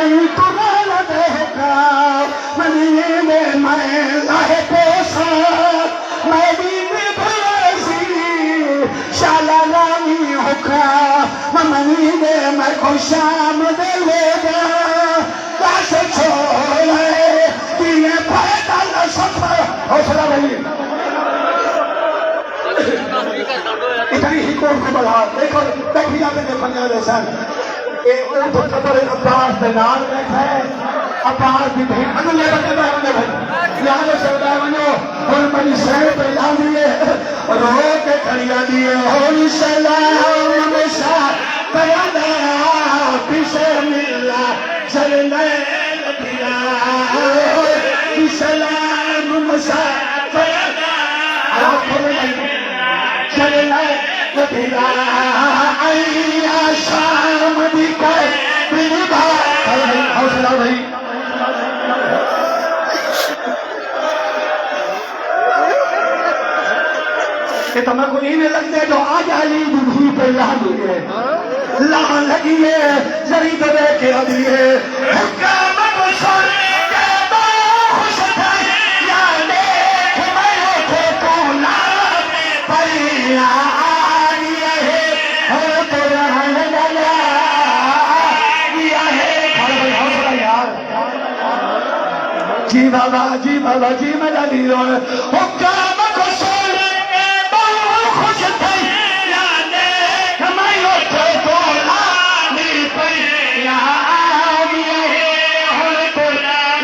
आई तुम्हारा देखा मदीने में लाहे पोसा मदीने भरासी शाला लानी होका मदीने में खुशाम दे लेगा काश छोड़े दिए फायदा न सफर हौसला भाई इतनी ही कौन को बढ़ा देखो तकिया में देखो मेरे सर ये तो खबर अब्बास के नाल बैठा है अब्बास की भेंट अनु ले बंदे भाई यार सौदा मनो और बड़ी शहर पे ला दिए रो के खड़िया दिए हो सलाम हमेशा कयादा पीछे मिला चलने लगिया सलाम हमेशा कयादा चलने लगिया आया शाम दी कर मेरी बात हौसला भाई कि तुम्हें को नहीं लगते जो आज अली दूधी पे ला दिए लगी है जरी तो देखे अभी है जी बाबा जी बाबा जी मेरा नीरो हुक्म को सुन बहुत खुश थे यादे हमारे तो बोला नी पे यहाँ आ गया है और तो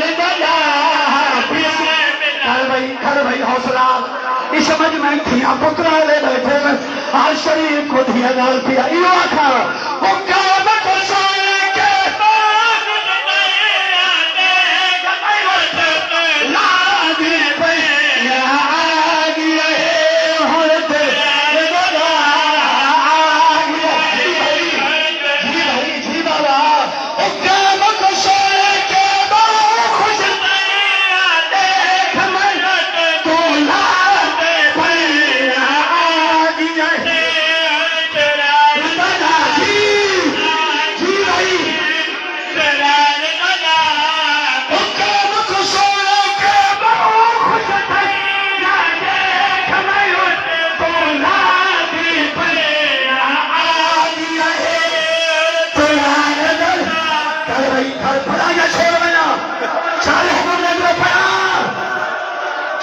ले जा कर भाई हौसला इस समझ में थिया पुत्रा ले बैठे आज शरीफ को थिया डाल दिया यो आखा हुक्म को सुन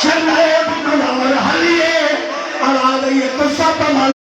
चल रहे हलिए और आ गई तो सब